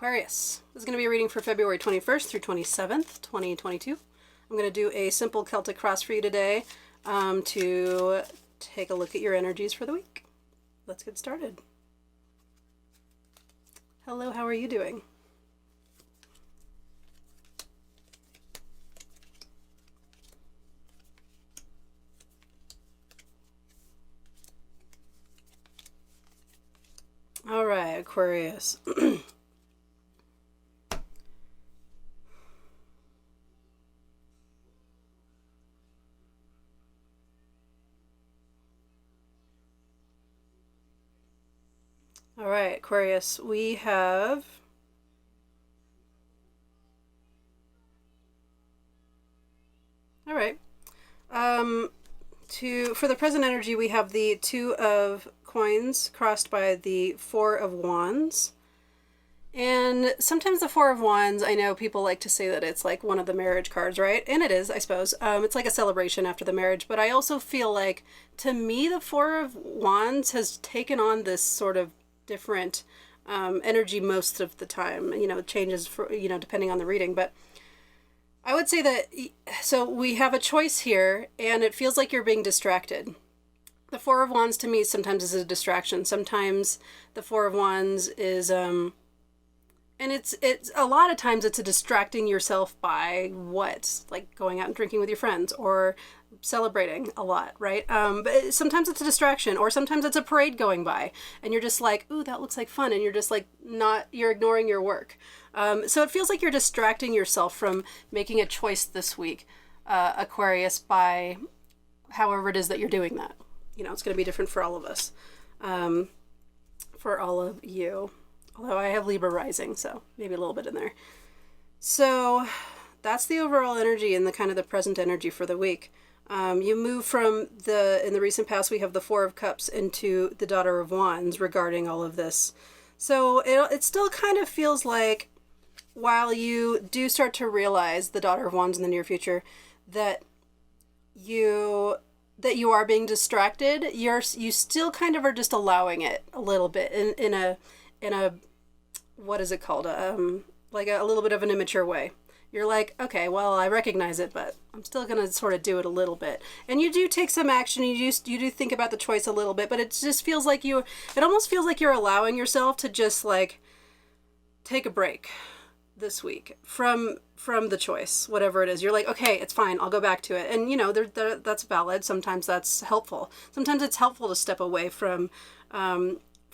Aquarius. This is going to be a reading for February 21st through 27th, 2022. I'm going to do a simple Celtic cross for you today to take a look at your energies for the week. Let's get started. Hello, how are you doing? All right, Aquarius. All right, Aquarius, we have all right. For the present energy, we have the Two of Coins crossed by the Four of Wands. And sometimes the Four of Wands, I know people like to say that it's like one of the marriage cards, right? And it is, I suppose. It's like a celebration after the marriage. But I also feel like, to me, the Four of Wands has taken on this sort of different energy most of the time. You know, it changes for, you know, depending on the reading. But I would say that, so we have a choice here, and it feels like you're being distracted. The Four of Wands to me sometimes is a distraction. Sometimes the Four of Wands is, and it's a lot of times it's a distracting yourself by what? Like going out and drinking with your friends or celebrating a lot, right? But sometimes it's a distraction, or sometimes it's a parade going by and you're just like, ooh, that looks like fun. And you're just like, you're ignoring your work. So it feels like you're distracting yourself from making a choice this week, Aquarius, by however it is that you're doing that. You know, it's going to be different for all of us, for all of you. Although I have Libra rising, so maybe a little bit in there. So that's the overall energy and the kind of the present energy for the week. You move from in the recent past, we have the Four of Cups into the Daughter of Wands regarding all of this. So it still kind of feels like, while you do start to realize the Daughter of Wands in the near future, that you are being distracted, you still kind of are just allowing it a little bit in a what is it called? Like a little bit of an immature way. You're like, okay, well, I recognize it, but I'm still going to sort of do it a little bit. And you do take some action. You do think about the choice a little bit, but it just feels like it almost feels like you're allowing yourself to just like take a break this week from the choice, whatever it is. You're like, okay, it's fine. I'll go back to it. And you know, that's valid. Sometimes that's helpful. Sometimes it's helpful to step away from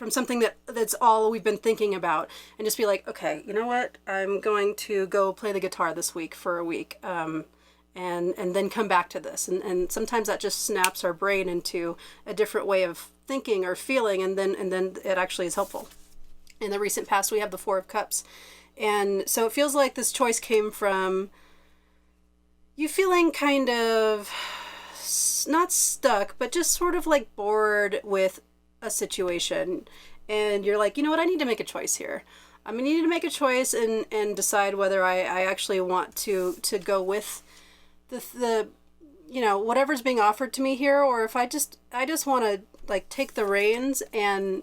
something that's all we've been thinking about and just be like, okay, you know what? I'm going to go play the guitar this week for a week. And then come back to this. And sometimes that just snaps our brain into a different way of thinking or feeling. And then it actually is helpful. In the recent past, we have the Four of Cups. And so it feels like this choice came from you feeling kind of not stuck, but just sort of like bored with a situation. And you're like, you know what? I need to make a choice here. I mean, you need to make a choice and decide whether I actually want to go with the you know, whatever's being offered to me here, or if I just want to like take the reins and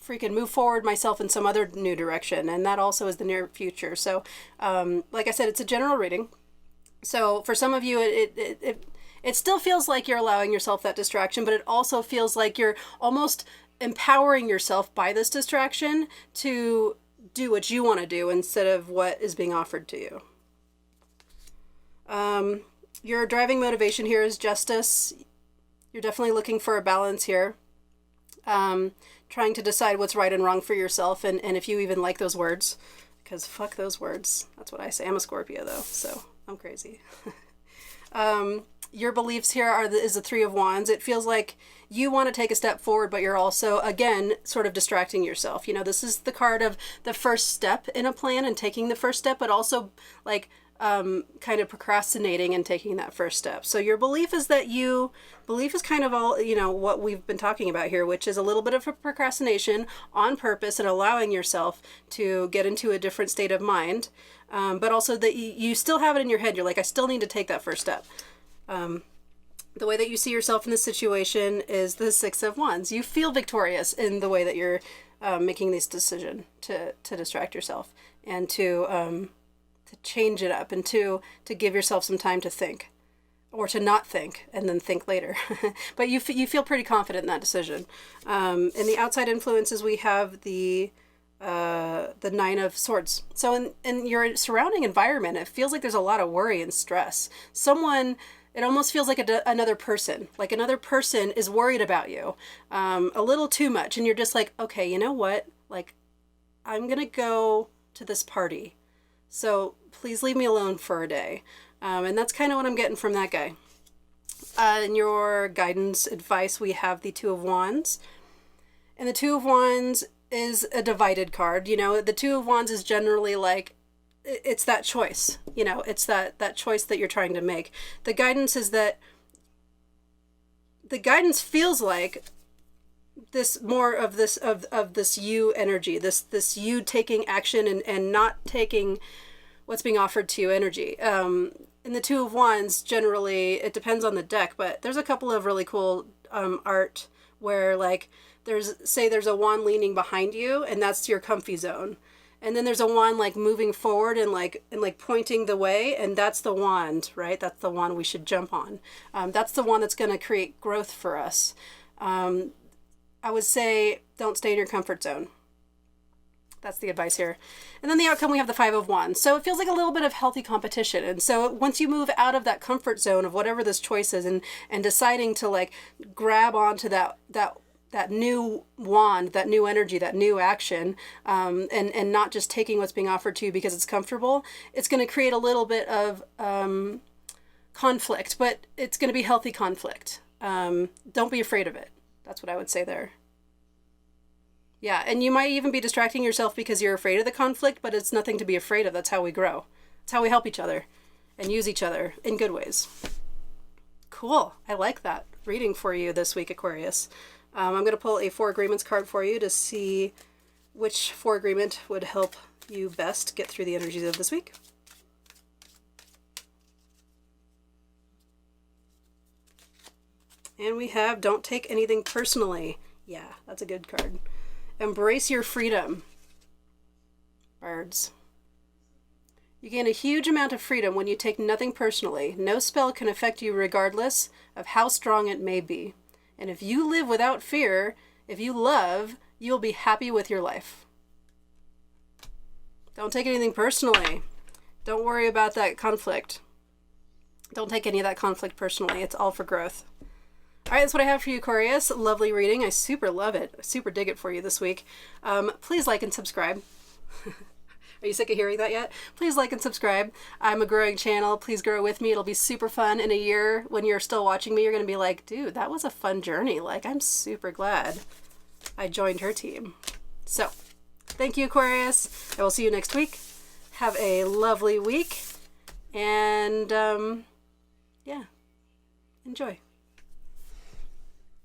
freaking move forward myself in some other new direction. And that also is the near future. So like I said, it's a general reading. So for some of you, it still feels like you're allowing yourself that distraction, but it also feels like you're almost empowering yourself by this distraction to do what you want to do instead of what is being offered to you. Your driving motivation here is justice. You're definitely looking for a balance here. Trying to decide what's right and wrong for yourself, and if you even like those words, because fuck those words. That's what I say. I'm a Scorpio though, so I'm crazy. Your beliefs here is the Three of Wands. It feels like you want to take a step forward, but you're also, again, sort of distracting yourself. You know, this is the card of the first step in a plan and taking the first step, but also like kind of procrastinating and taking that first step. So your belief is kind of all, you know, what we've been talking about here, which is a little bit of a procrastination on purpose and allowing yourself to get into a different state of mind. But also that you still have it in your head. You're like, I still need to take that first step. The way that you see yourself in this situation is the Six of Wands. You feel victorious in the way that you're making this decision to distract yourself and to change it up and to give yourself some time to think, or to not think and then think later. But you feel pretty confident in that decision. In the outside influences, we have the Nine of Swords. So in your surrounding environment, it feels like there's a lot of worry and stress. It almost feels like another person. Like another person is worried about you a little too much. And you're just like, okay, you know what? Like, I'm going to go to this party. So please leave me alone for a day. And that's kind of what I'm getting from that guy. In your guidance advice, we have the Two of Wands. And the Two of Wands is a divided card. You know, the Two of Wands is generally like, it's that choice. You know, it's that choice that you're trying to make. The guidance is that, the guidance feels like this more of this you energy, this you taking action and not taking what's being offered to you energy. In the Two of Wands, generally, it depends on the deck, but there's a couple of really cool art where, like, there's a wand leaning behind you, and that's your comfy zone. And then there's a wand, like, moving forward and pointing the way, and that's the wand, right? That's the wand we should jump on. That's the one that's going to create growth for us. I would say don't stay in your comfort zone. That's the advice here. And then the outcome, we have the Five of Wands. So it feels like a little bit of healthy competition. And so once you move out of that comfort zone of whatever this choice is and deciding to, like, grab onto that new wand, that new energy, that new action, and not just taking what's being offered to you because it's comfortable, it's going to create a little bit of conflict, but it's going to be healthy conflict. Don't be afraid of it. That's what I would say there. Yeah, and you might even be distracting yourself because you're afraid of the conflict, but it's nothing to be afraid of. That's how we grow. That's how we help each other and use each other in good ways. Cool. I like that reading for you this week, Aquarius. I'm going to pull a 4 Agreements card for you to see which 4 agreement would help you best get through the energies of this week. And we have Don't Take Anything Personally. Yeah, that's a good card. Embrace your freedom. Birds. You gain a huge amount of freedom when you take nothing personally. No spell can affect you regardless of how strong it may be. And if you live without fear, if you love, you'll be happy with your life. Don't take anything personally. Don't worry about that conflict. Don't take any of that conflict personally. It's all for growth. All right, that's what I have for you, Aquarius. Lovely reading. I super love it. I super dig it for you this week. Please like and subscribe. Are you sick of hearing that yet? Please like and subscribe. I'm a growing channel. Please grow with me. It'll be super fun. In a year, when you're still watching me, you're going to be like, dude, that was a fun journey. Like, I'm super glad I joined her team. So, thank you, Aquarius. I will see you next week. Have a lovely week. And, yeah, enjoy.